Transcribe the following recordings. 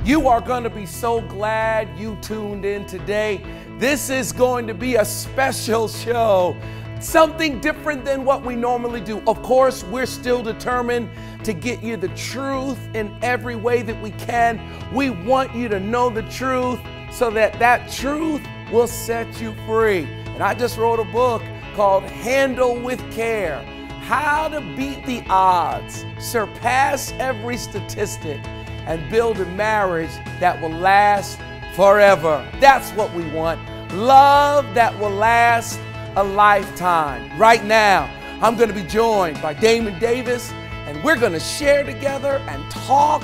You are going to be so glad you tuned in today. This is going to be a special show, something different than what we normally do. Of course, we're still determined to get you the truth in every way that we can. We want you to know the truth so that that truth will set you free. And I just wrote a book called Handle with Care: How to Beat the Odds, Surpass Every Statistic, and Build a Marriage that will last forever. That's what we want. Love that will last a lifetime. Right now, I'm going to be joined by Damon Davis, and we're going to share together and talk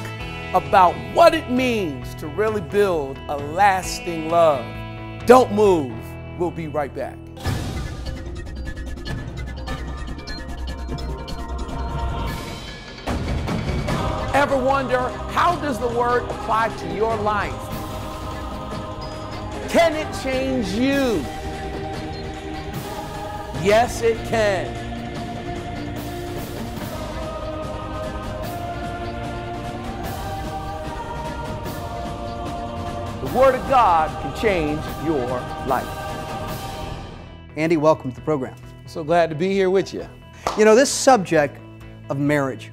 about what it means to really build a lasting love. Don't move. We'll be right back. Ever wonder, how does the word apply to your life? Can it change you? Yes, it can. The Word of God can change your life. Andy, welcome to the program. So glad to be here with you. You know, this subject of marriage,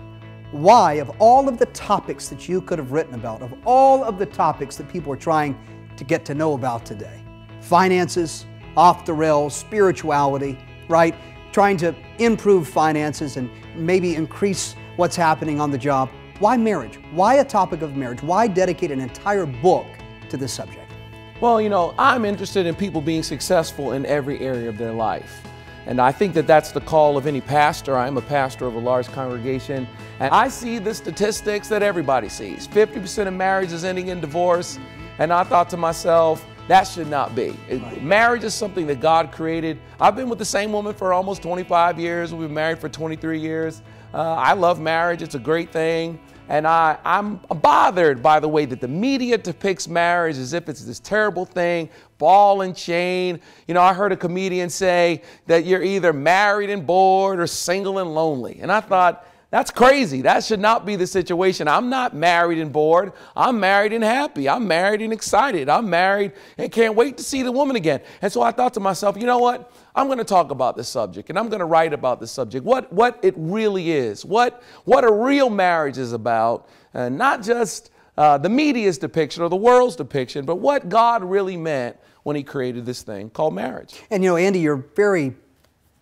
why, of all of the topics that you could have written about, of all of the topics that people are trying to get to know about today, finances, off the rails, spirituality, right? Trying to improve finances and maybe increase what's happening on the job. Why marriage? Why a topic of marriage? Why dedicate an entire book to this subject? Well, you know, I'm interested in people being successful in every area of their life. And I think that that's the call of any pastor. I'm a pastor of a large congregation, and I see the statistics that everybody sees. 50% of marriages ending in divorce, and I thought to myself, that should not be. Marriage is something that God created. I've been with the same woman for almost 25 years. We've been married for 23 years. I love marriage. It's a great thing. And I'm bothered by the way that the media depicts marriage as if it's this terrible thing, ball and chain. You know, I heard a comedian say that you're either married and bored or single and lonely. And I thought, that's crazy. That should not be the situation. I'm not married and bored. I'm married and happy. I'm married and excited. I'm married and can't wait to see the woman again. And so I thought to myself, you know what? I'm going to talk about this subject, and I'm going to write about this subject, what it really is, what a real marriage is about, and not just the media's depiction or the world's depiction, but what God really meant when He created this thing called marriage. And you know, Andy, you're very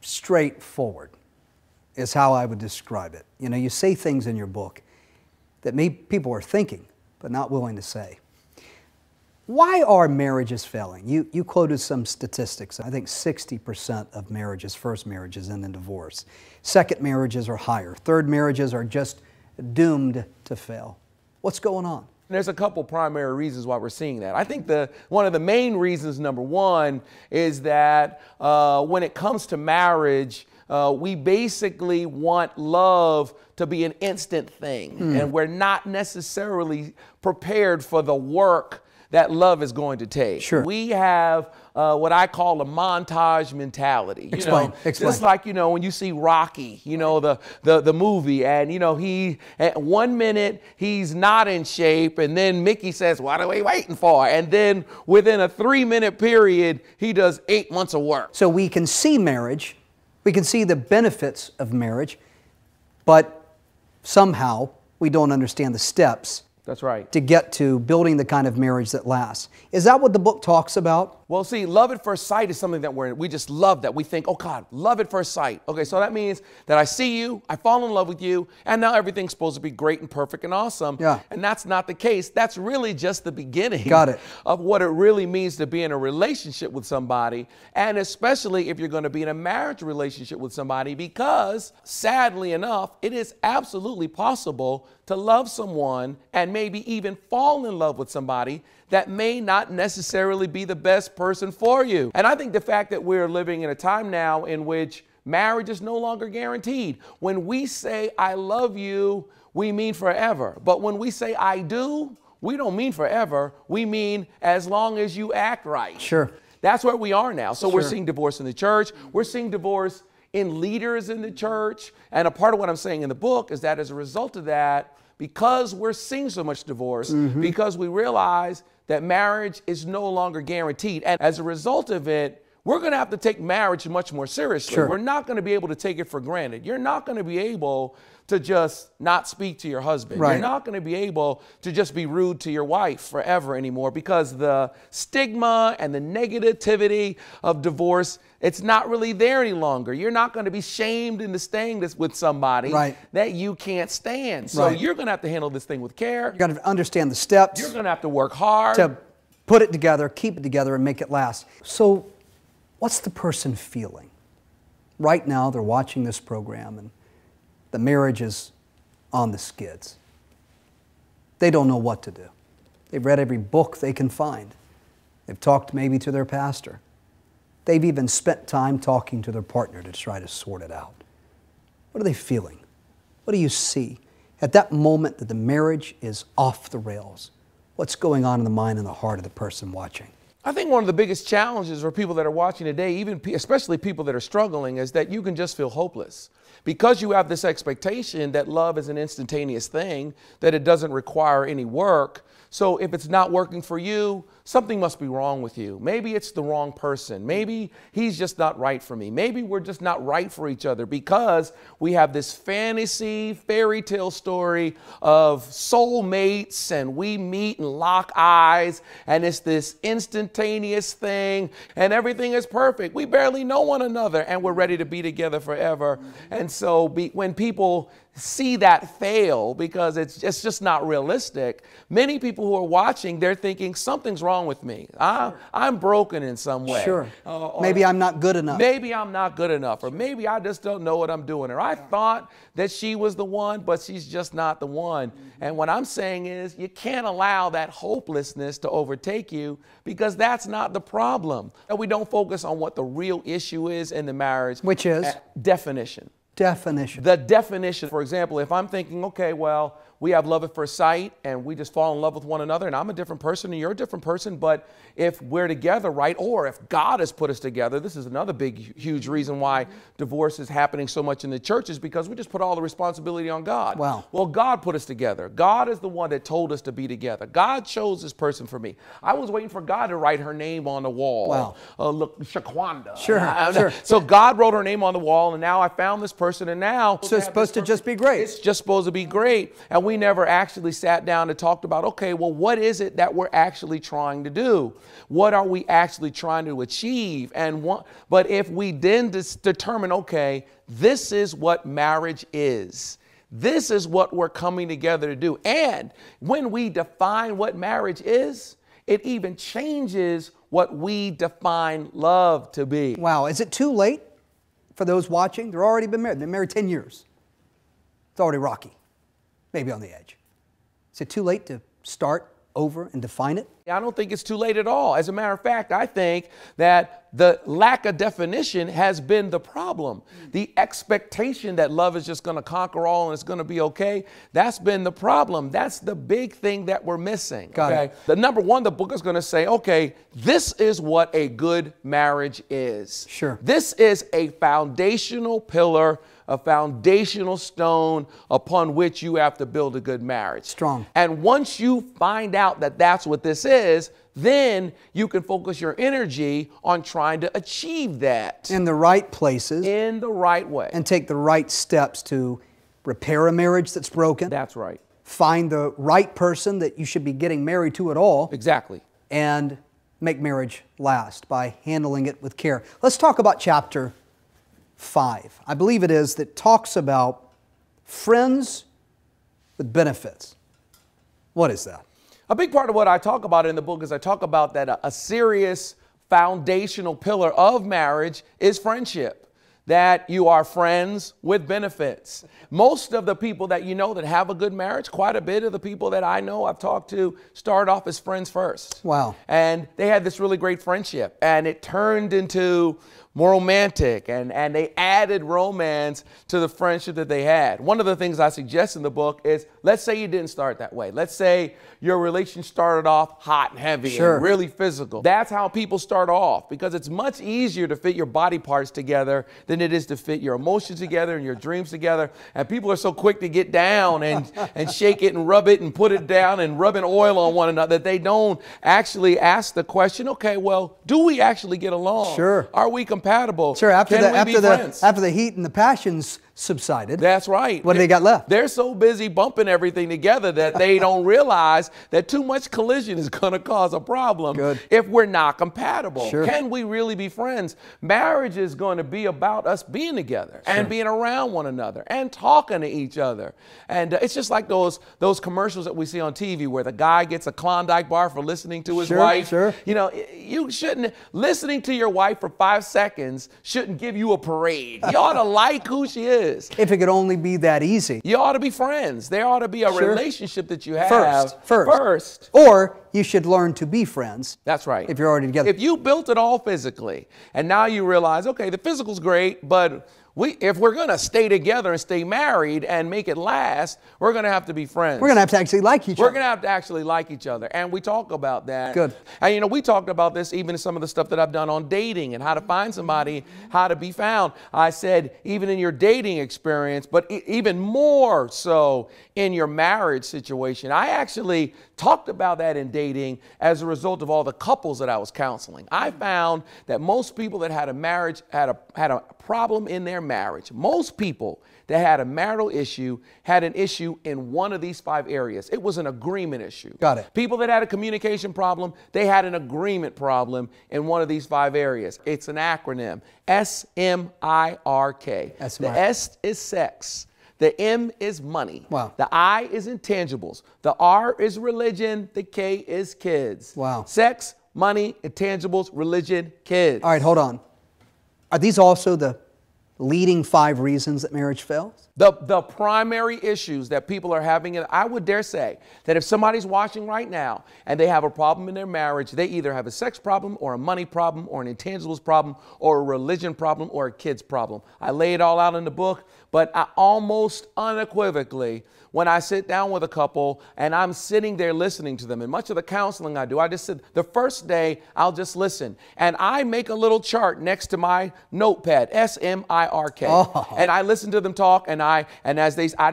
straightforward, is how I would describe it. You know, you say things in your book that maybe people are thinking, but not willing to say. Why are marriages failing? You quoted some statistics. I think 60% of marriages, first marriages, end in divorce. Second marriages are higher. Third marriages are just doomed to fail. What's going on? There's a couple primary reasons why we're seeing that. I think one of the main reasons, number one, is that when it comes to marriage, we basically want love to be an instant thing, and we're not necessarily prepared for the work that love is going to take. Sure. We have what I call a montage mentality. Explain. Just like, you know, when you see Rocky, you know, the movie, and, you know, at 1 minute he's not in shape, and then Mickey says, what are we waiting for? And then within a 3-minute period, he does 8 months of work. So we can see marriage, we can see the benefits of marriage, but somehow we don't understand the steps. That's right. To get to building the kind of marriage that lasts. Is that what the book talks about? Well, see, love at first sight is something that we just love that. We think, oh God, love at first sight. Okay, so that means that I see you, I fall in love with you, and now everything's supposed to be great and perfect and awesome. Yeah. And that's not the case. That's really just the beginning. Got it. Of what it really means to be in a relationship with somebody, and especially if you're going to be in a marriage relationship with somebody, because sadly enough, it is absolutely possible to love someone and maybe even fall in love with somebody that may not necessarily be the best person for you. And I think the fact that we're living in a time now in which marriage is no longer guaranteed. When we say, I love you, we mean forever. But when we say, I do, we don't mean forever. We mean as long as you act right. Sure. That's where we are now. So Sure. We're seeing divorce in the church. We're seeing divorce in leaders in the church. And a part of what I'm saying in the book is that as a result of that, because we're seeing so much divorce, because we realize that marriage is no longer guaranteed. And as a result of it, we're going to have to take marriage much more seriously. Sure. We're not going to be able to take it for granted. You're not going to be able to just not speak to your husband. Right. You're not going to be able to just be rude to your wife forever anymore, because the stigma and the negativity of divorce, it's not really there any longer. You're not going to be shamed into staying with somebody that you can't stand. So you're going to have to handle this thing with care. You got to understand the steps. You're going to have to work hard to put it together, keep it together, and make it last. So what's the person feeling? Right now, they're watching this program, and the marriage is on the skids. They don't know what to do. They've read every book they can find. They've talked maybe to their pastor. They've even spent time talking to their partner to try to sort it out. What are they feeling? What do you see at that moment that the marriage is off the rails? What's going on in the mind and the heart of the person watching? I think one of the biggest challenges for people that are watching today, especially people that are struggling, is that you can just feel hopeless. Because you have this expectation that love is an instantaneous thing, that it doesn't require any work. So if it's not working for you, something must be wrong with you. Maybe it's the wrong person. Maybe he's just not right for me. Maybe we're just not right for each other, because we have this fantasy fairy tale story of soulmates, and we meet and lock eyes, and it's this instantaneous thing, and everything is perfect. We barely know one another, and we're ready to be together forever. And so when people see that fail, because it's just not realistic, many people who are watching, they're thinking something's wrong with me. I'm broken in some way. Sure. Maybe I'm not good enough. Maybe I'm not good enough, or maybe I just don't know what I'm doing. Or I thought that she was the one, but she's just not the one. And what I'm saying is, you can't allow that hopelessness to overtake you, because that's not the problem. And we don't focus on what the real issue is in the marriage. Which is? Definition. Definition. The definition. For example, if I'm thinking, okay, well, we have love at first sight and we just fall in love with one another, and I'm a different person and you're a different person, but if we're together, right, or if God has put us together, this is another big, huge reason why divorce is happening so much in the church, is because we just put all the responsibility on God. Wow. Well, God put us together. God is the one that told us to be together. God chose this person for me. I was waiting for God to write her name on the wall. Wow. Look, Shaquanda. Sure. So God wrote her name on the wall, and now I found this person, and now so it's supposed to just be great. It's just supposed to be great. And we never actually sat down and talked about, okay, well, what is it that we're actually trying to do? What are we actually trying to achieve? But if we then determine, okay, this is what marriage is. This is what we're coming together to do. And when we define what marriage is, it even changes what we define love to be. Wow. Is it too late for those watching? They're already been married. They've been married 10 years. It's already rocky. Maybe on the edge. Is it too late to start over and define it? I don't think it's too late at all. As a matter of fact, I think that the lack of definition has been the problem. The expectation that love is just going to conquer all and it's going to be okay, that's been the problem. That's the big thing that we're missing. Got it. The number one, the book is going to say, okay, this is what a good marriage is. Sure. This is a foundational pillar, a foundational stone upon which you have to build a good marriage. Strong. And once you find out that that's what this is, then you can focus your energy on trying to achieve that. In the right places. In the right way. And take the right steps to repair a marriage that's broken. That's right. Find the right person that you should be getting married to at all. Exactly. And make marriage last by handling it with care. Let's talk about chapter 5. I believe it is, that talks about friends with benefits. What is that? A big part of what I talk about in the book is I talk about that a serious foundational pillar of marriage is friendship. That you are friends with benefits. Most of the people that you know that have a good marriage, quite a bit of the people that I know, I've talked to, started off as friends first. Wow. And they had this really great friendship, and it turned into more romantic, and they added romance to the friendship that they had. One of the things I suggest in the book is, let's say you didn't start that way. Let's say your relationship started off hot and heavy and really physical. That's how people start off, because it's much easier to fit your body parts together than it is to fit your emotions together and your dreams together. And people are so quick to get down and shake it and rub it and put it down and rubbing oil on one another that they don't actually ask the question, okay, well, do we actually get along? Sure. Are we compatible? Sure. After Can the heat and the passions subsided. That's right. What do they got left? They're so busy bumping everything together that they don't realize that too much collision is going to cause a problem if we're not compatible. Sure. Can we really be friends? Marriage is going to be about us being together and being around one another and talking to each other. And it's just like those commercials that we see on TV where the guy gets a Klondike bar for listening to his wife. Sure. You know, you shouldn't, listening to your wife for 5 seconds shouldn't give you a parade. You ought to like who she is. If it could only be that easy. You ought to be friends. There ought to be a relationship that you have first. Or you should learn to be friends. That's right. If you're already together. If you built it all physically, and now you realize, okay, the physical's great, but if we're going to stay together and stay married and make it last, we're going to have to be friends. We're going to have to actually like each other. We're going to have to actually like each other. And we talk about that. Good. And, you know, we talked about this even in some of the stuff that I've done on dating and how to find somebody, how to be found. I said, even in your dating experience, but even more so in your marriage situation. I actually talked about that in dating as a result of all the couples that I was counseling. I found that most people that had a marriage had a problem in their marriage. Most people that had a marital issue had an issue in one of these 5 areas. It was an agreement issue. Got it. People that had a communication problem, they had an agreement problem in one of these 5 areas. It's an acronym, SMIRK. The S is sex. The M is money. Wow. The I is intangibles. The R is religion. The K is kids. Wow. Sex, money, intangibles, religion, kids. All right, hold on. Are these also the leading 5 reasons that marriage fails? The primary issues that people are having, and I would dare say that if somebody's watching right now and they have a problem in their marriage, they either have a sex problem or a money problem or an intangibles problem or a religion problem or a kids problem. I lay it all out in the book, but I almost unequivocally, when I sit down with a couple and I'm sitting there listening to them, and much of the counseling I do, I just sit, the first day I'll just listen, and I make a little chart next to my notepad, SMIRK, and I listen to them talk, and I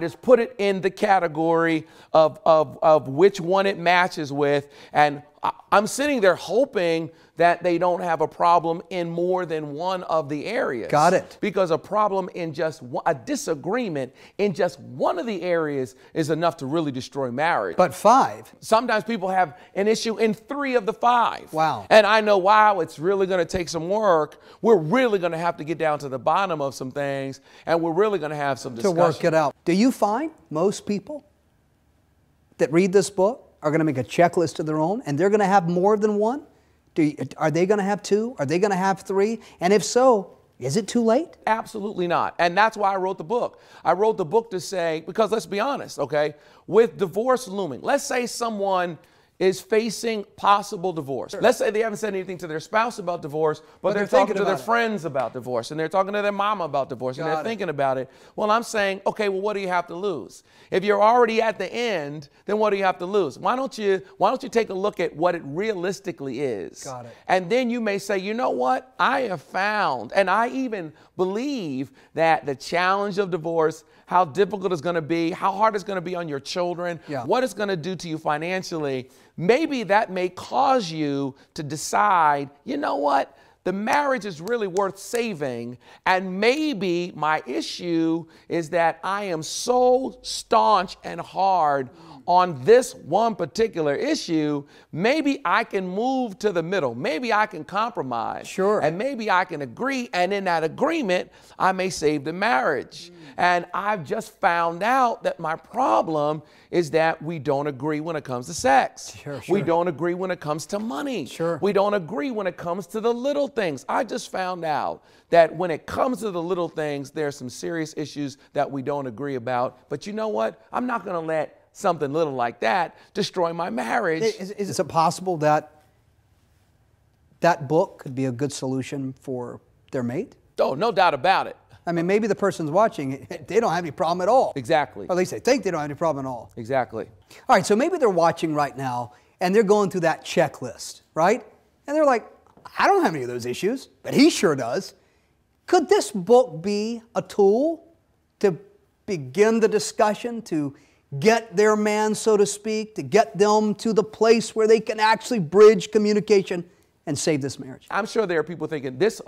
just put it in the category of which one it matches with, and I'm sitting there hoping that they don't have a problem in more than one of the areas. Got it. Because a problem in just a disagreement in just one of the areas is enough to really destroy marriage. But 5? Sometimes people have an issue in 3 of the 5. Wow. And I know, wow, it's really going to take some work. We're really going to have to get down to the bottom of some things, and we're really going to have some discussion. To work it out. Do you find most people that read this book are going to make a checklist of their own, and they're going to have more than one? Are they going to have 2? Are they going to have 3? And if so, is it too late? Absolutely not. And that's why I wrote the book. I wrote the book to say, because let's be honest, okay, with divorce looming, let's say someone is facing possible divorce. Sure. Let's say they haven't said anything to their spouse about divorce, but they're talking to their friends about divorce, and they're talking to their mama about divorce, and they're thinking about it. Well, I'm saying, okay, well, what do you have to lose? If you're already at the end, then what do you have to lose? Why don't you take a look at what it realistically is? Got it. And then you may say, you know what? I have found, and I even believe that the challenge of divorce, how difficult it's going to be, how hard it's going to be on your children, what it's going to do to you financially, maybe that may cause you to decide, you know what? The marriage is really worth saving, and maybe my issue is that I am so staunch and hard on this one particular issue. Maybe I can move to the middle. Maybe I can compromise. Sure. And maybe I can agree, and in that agreement, I may save the marriage. And I've just found out that my problem is that we don't agree when it comes to sex. Sure. We don't agree when it comes to money. Sure. We don't agree when it comes to the little things. I just found out that when it comes to the little things, there are some serious issues that we don't agree about. But you know what? I'm not going to let something little like that destroy my marriage. Is it possible that that book could be a good solution for their mate? Oh, no doubt about it. I mean, maybe the person's watching, they don't have any problem at all. Exactly. Or at least they think they don't have any problem at all. Exactly. All right, so maybe they're watching right now and they're going through that checklist, right? And they're like, I don't have any of those issues, but he sure does. Could this book be a tool to begin the discussion, to get their man, so to speak, to get them to the place where they can actually bridge communication and save this marriage? I'm sure there are people thinking, this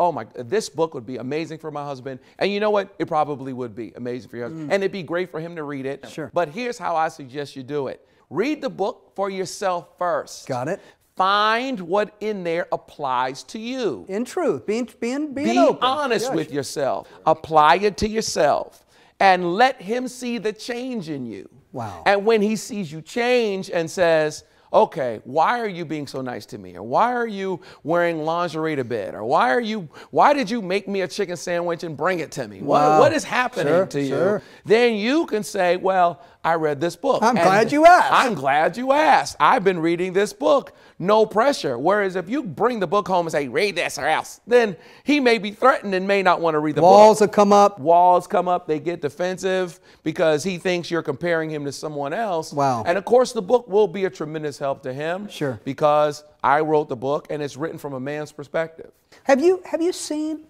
book would be amazing for my husband. And you know what? It probably would be amazing for your husband. And it'd be great for him to read it. Sure. But here's how I suggest you do it. Read the book for yourself first. Got it. Find what in there applies to you. In truth, being Be open. honest with yourself. Apply it to yourself. And let him see the change in you. Wow. And when he sees you change and says, okay, why are you being so nice to me? Or why are you wearing lingerie to bed? Or why did you make me a chicken sandwich and bring it to me? Wow. What is happening to you? Sure. Then you can say, well, I read this book. I'm glad you asked. I'm glad you asked. I've been reading this book. No pressure. Whereas if you bring the book home and say, read this or else, then he may be threatened and may not want to read the book. Walls will come up. Walls come up. They get defensive because he thinks you're comparing him to someone else. Wow. And of course, the book will be a tremendous help to him. Sure. Because I wrote the book and it's written from a man's perspective. Have you seen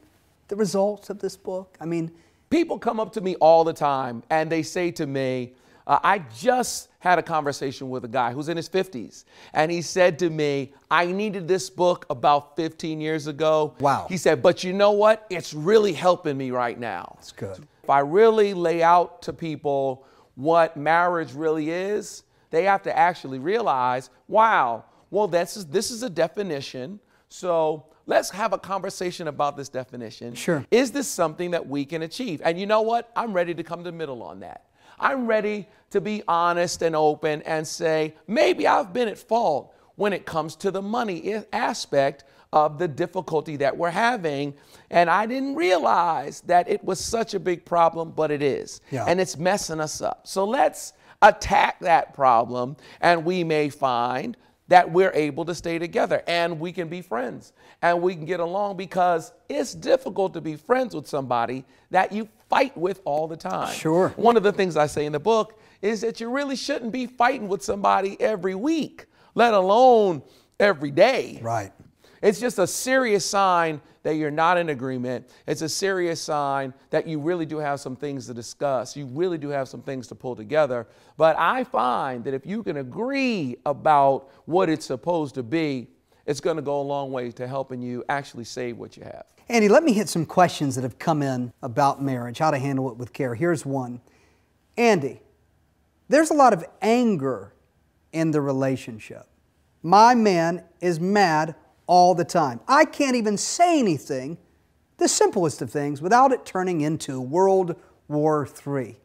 the results of this book? I mean, people come up to me all the time and they say to me, I just had a conversation with a guy who's in his 50s. And he said to me, I needed this book about 15 years ago. Wow. He said, but you know what? It's really helping me right now. that's good. If I really lay out to people what marriage really is, they have to actually realize, wow, well, this is a definition. So let's have a conversation about this definition. Sure. Is this something that we can achieve? And you know what? I'm ready to come to the middle on that. I'm ready to be honest and open and say, maybe I've been at fault when it comes to the money aspect of the difficulty that we're having. And I didn't realize that it was such a big problem, but it is. Yeah. And it's messing us up. So let's attack that problem, and we may find that we're able to stay together and we can be friends and we can get along, because it's difficult to be friends with somebody that you fight with all the time. Sure. One of the things I say in the book is that you really shouldn't be fighting with somebody every week, let alone every day. Right. It's just a serious sign that you're not in agreement. It's a serious sign that you really do have some things to discuss. You really do have some things to pull together. But I find that if you can agree about what it's supposed to be, it's going to go a long way to helping you actually save what you have. Andy, let me hit some questions that have come in about marriage, how to handle it with care. Here's one. Andy, there's a lot of anger in the relationship. My man is mad all the time. I can't even say anything, the simplest of things, without it turning into World War III.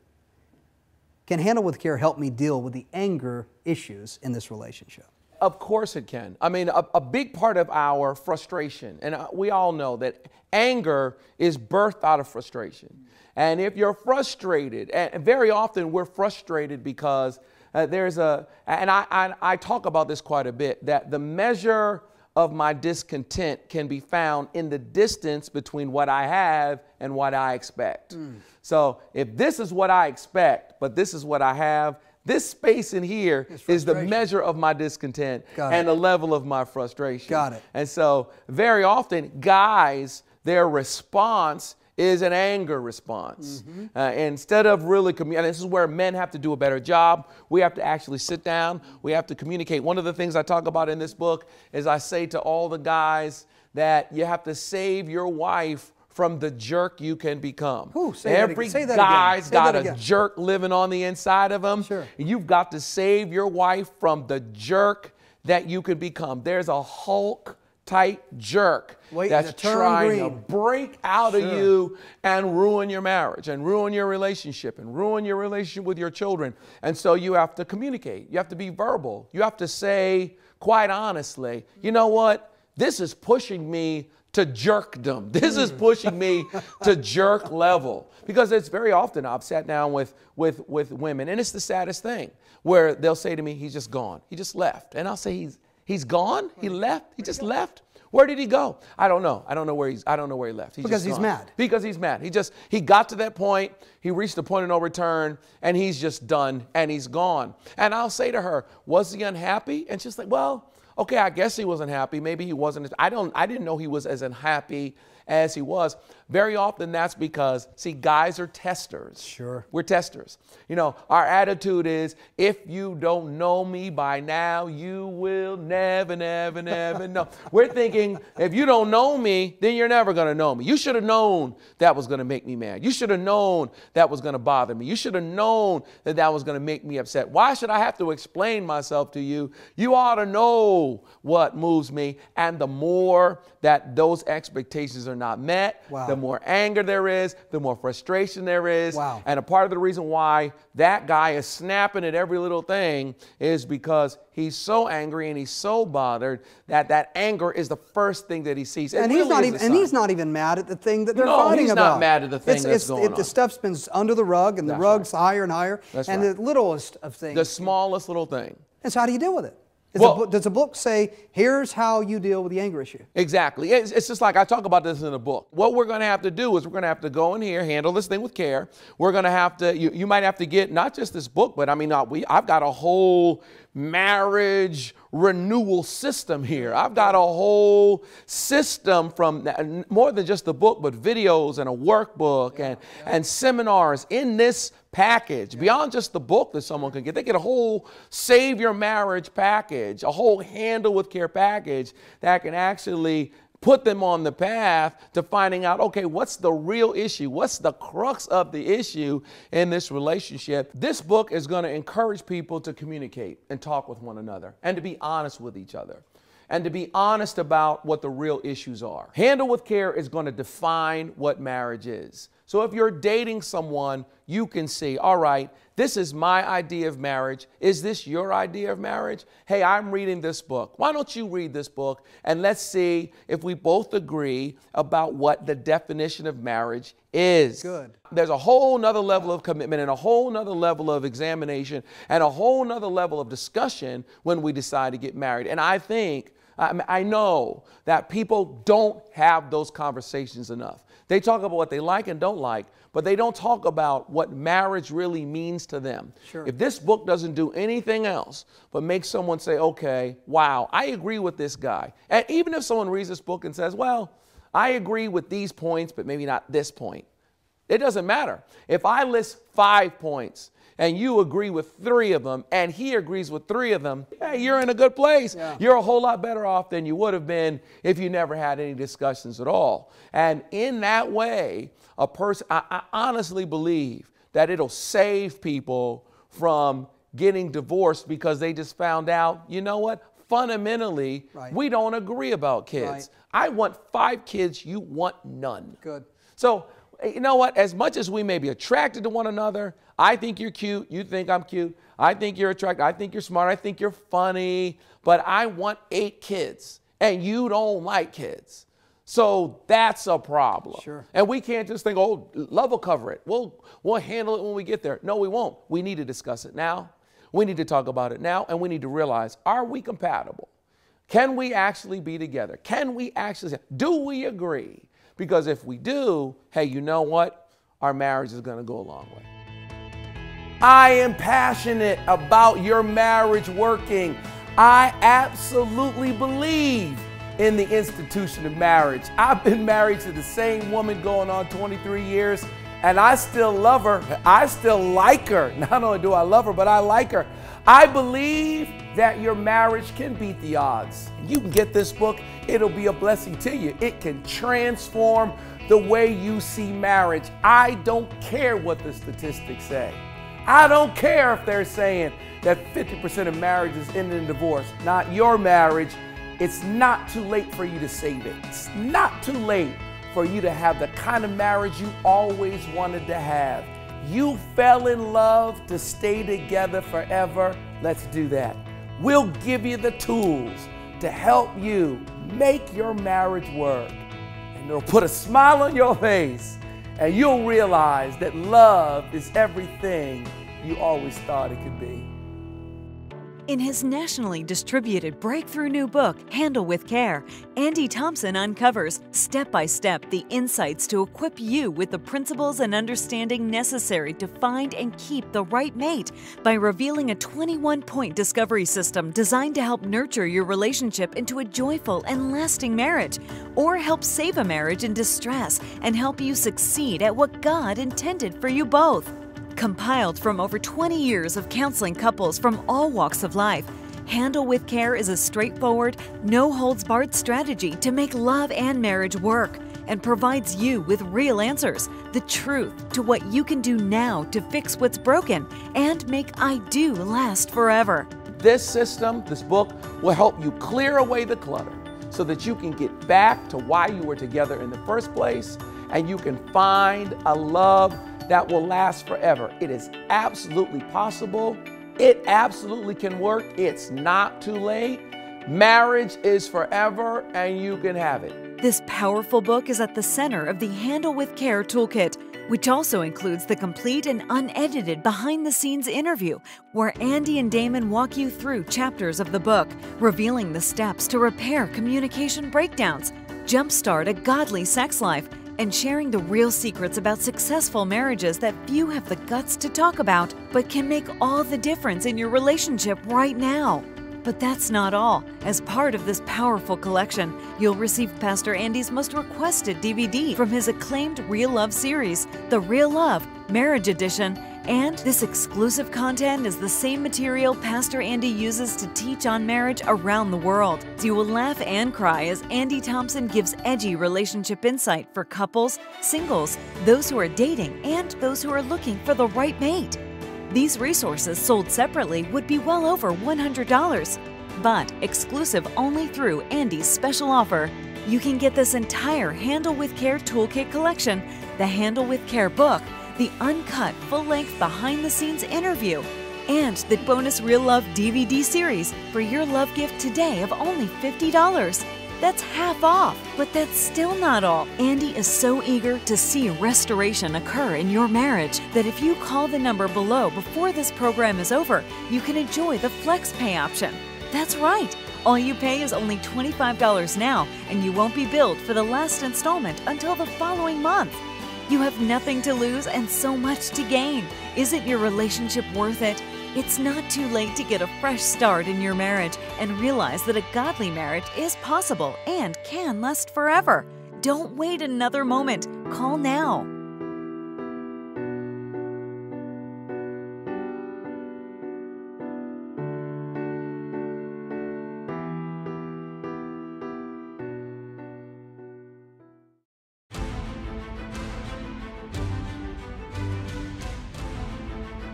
Can Handle with Care help me deal with the anger issues in this relationship? Of course it can. I mean, a big part of our frustration, and we all know that anger is birthed out of frustration. And if you're frustrated, and very often we're frustrated because there's and I talk about this quite a bit, that the measure of my discontent can be found in the distance between what I have and what I expect. So if this is what I expect, but this is what I have, this space in here is the measure of my discontent and the level of my frustration. Got it. And so very often guys, their response is an anger response. Instead of really communicating, this is where men have to do a better job. We have to actually sit down. We have to communicate. One of the things I talk about in this book is I say to all the guys that you have to save your wife from the jerk you can become. Every guy's got a jerk living on the inside of him. Sure. You've got to save your wife from the jerk that you can become. There's a Hulk type jerk that's trying to break out of you and ruin your marriage and ruin your relationship and ruin your relationship with your children. And so you have to communicate. You have to be verbal. You have to say, quite honestly, you know what? This is pushing me to jerkdom. This is pushing me to jerk level. Because it's very often I've sat down with women, and it's the saddest thing, where they'll say to me, he's just gone. He just left. And I'll say, He's gone? He left? He just left? Where did he go? I don't know. I don't know where he left. Because he's mad. Because he's mad. He got to that point. He reached the point of no return, and he's just done, and he's gone. And I'll say to her, was he unhappy? And she's like, well, okay, I guess he wasn't happy. Maybe he wasn't. I didn't know he was as unhappy as he was. Very often that's because, see, guys are testers. Sure. We're testers. You know, our attitude is, if you don't know me by now, you will never, never, never know. We're thinking, if you don't know me, then you're never going to know me. You should have known that was going to make me mad. You should have known that was going to bother me. You should have known that that was going to make me upset. Why should I have to explain myself to you? You ought to know what moves me. And the more that those expectations are not met, wow, the more anger there is, the more frustration there is. Wow. And a part of the reason why that guy is snapping at every little thing is because he's so angry and he's so bothered that that anger is the first thing that he sees. And he's not even mad at the thing that they're fighting about. No, he's not mad at the thing that's going on. The stuff's been under the rug, and the rug's higher and higher. That's and right. The littlest of things. The smallest little thing. And so how do you deal with it? Does the book say, here's how you deal with the anger issue? Exactly. It's just like I talk about this in the book. What we're going to have to do is we're going to have to go in here, handle this thing with care. We're going to have to, you might have to get not just this book, but I mean, I've got a whole marriage renewal system here. I've got a whole system from more than just the book, but videos and a workbook and seminars in this package, beyond just the book that someone can get. They get a whole Save Your Marriage package, a whole Handle with Care package that can actually put them on the path to finding out, okay, what's the real issue? What's the crux of the issue in this relationship? This book is going to encourage people to communicate and talk with one another and to be honest with each other and to be honest about what the real issues are. Handle with Care is going to define what marriage is. So if you're dating someone, you can see, all right, this is my idea of marriage. Is this your idea of marriage? Hey, I'm reading this book. Why don't you read this book? And let's see if we both agree about what the definition of marriage is. Good. There's a whole nother level of commitment and a whole nother level of examination and a whole nother level of discussion when we decide to get married. And I know that people don't have those conversations enough. They talk about what they like and don't like, but they don't talk about what marriage really means to them. Sure. If this book doesn't do anything else but make someone say, okay, wow, I agree with this guy. And even if someone reads this book and says, well, I agree with these points, but maybe not this point. It doesn't matter. If I list 5 points and you agree with 3 of them, and he agrees with 3 of them, hey, you're in a good place. Yeah. You're a whole lot better off than you would have been if you never had any discussions at all. And in that way, I honestly believe that it'll save people from getting divorced because they just found out, you know what? Fundamentally, we don't agree about kids. Right. I want 5 kids, you want none. Good. So, you know what? As much as we may be attracted to one another, I think you're cute, you think I'm cute, I think you're attractive, I think you're smart, I think you're funny, but I want 8 kids, and you don't like kids. So that's a problem. Sure. And we can't just think, oh, love will cover it. We'll handle it when we get there. No, we won't. We need to discuss it now. We need to talk about it now, and we need to realize, are we compatible? Can we actually be together? Can we actually, do we agree? Because if we do, hey, you know what? Our marriage is going to go a long way. I am passionate about your marriage working. I absolutely believe in the institution of marriage. I've been married to the same woman going on 23 years, and I still love her. I still like her. Not only do I love her, but I like her. I believe that your marriage can beat the odds. You can get this book. It'll be a blessing to you. It can transform the way you see marriage. I don't care what the statistics say. I don't care if they're saying that 50% of marriages end in divorce. Not your marriage. It's not too late for you to save it. It's not too late for you to have the kind of marriage you always wanted to have. You fell in love to stay together forever. Let's do that. We'll give you the tools to help you make your marriage work. And it'll put a smile on your face, and you'll realize that love is everything you always thought it could be. In his nationally distributed breakthrough new book, Handle with Care, Andy Thompson uncovers, step by step, the insights to equip you with the principles and understanding necessary to find and keep the right mate by revealing a 21-point discovery system designed to help nurture your relationship into a joyful and lasting marriage, or help save a marriage in distress and help you succeed at what God intended for you both. Compiled from over 20 years of counseling couples from all walks of life, Handle with Care is a straightforward, no-holds-barred strategy to make love and marriage work, and provides you with real answers, the truth to what you can do now to fix what's broken and make I do last forever. This system, this book, will help you clear away the clutter so that you can get back to why you were together in the first place, and you can find a love that will last forever. It is absolutely possible. It absolutely can work. It's not too late. Marriage is forever, and you can have it. This powerful book is at the center of the Handle with Care toolkit, which also includes the complete and unedited behind-the-scenes interview, where Andy and Damon walk you through chapters of the book, revealing the steps to repair communication breakdowns, jumpstart a godly sex life, and sharing the real secrets about successful marriages that few have the guts to talk about, but can make all the difference in your relationship right now. But that's not all. As part of this powerful collection, you'll receive Pastor Andy's most requested DVD from his acclaimed Real Love series, the Real Love Marriage Edition. And this exclusive content is the same material Pastor Andy uses to teach on marriage around the world. So you will laugh and cry as Andy Thompson gives edgy relationship insight for couples, singles, those who are dating, and those who are looking for the right mate. These resources sold separately would be well over $100, but exclusive only through Andy's special offer. You can get this entire Handle with Care toolkit collection, the Handle with Care book, the uncut full-length behind-the-scenes interview, and the bonus Real Love DVD series for your love gift today of only $50. That's half off, but that's still not all. Andy is so eager to see restoration occur in your marriage that if you call the number below before this program is over, you can enjoy the Flex Pay option. That's right. All you pay is only $25 now, and you won't be billed for the last installment until the following month. You have nothing to lose and so much to gain. Isn't your relationship worth it? It's not too late to get a fresh start in your marriage and realize that a godly marriage is possible and can last forever. Don't wait another moment. Call now.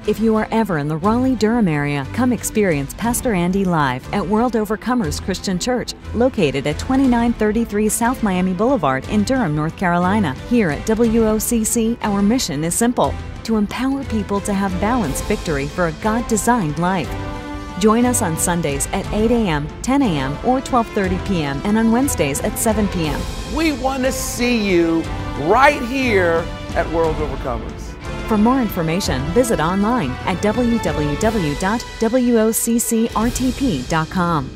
If you are ever in the Raleigh-Durham area, come experience Pastor Andy live at World Overcomers Christian Church, located at 2933 South Miami Boulevard in Durham, North Carolina. Here at WOCC, our mission is simple: to empower people to have balanced victory for a God-designed life. Join us on Sundays at 8 a.m., 10 a.m., or 12:30 p.m., and on Wednesdays at 7 p.m. We want to see you right here at World Overcomers. For more information, visit online at www.woccrtp.com.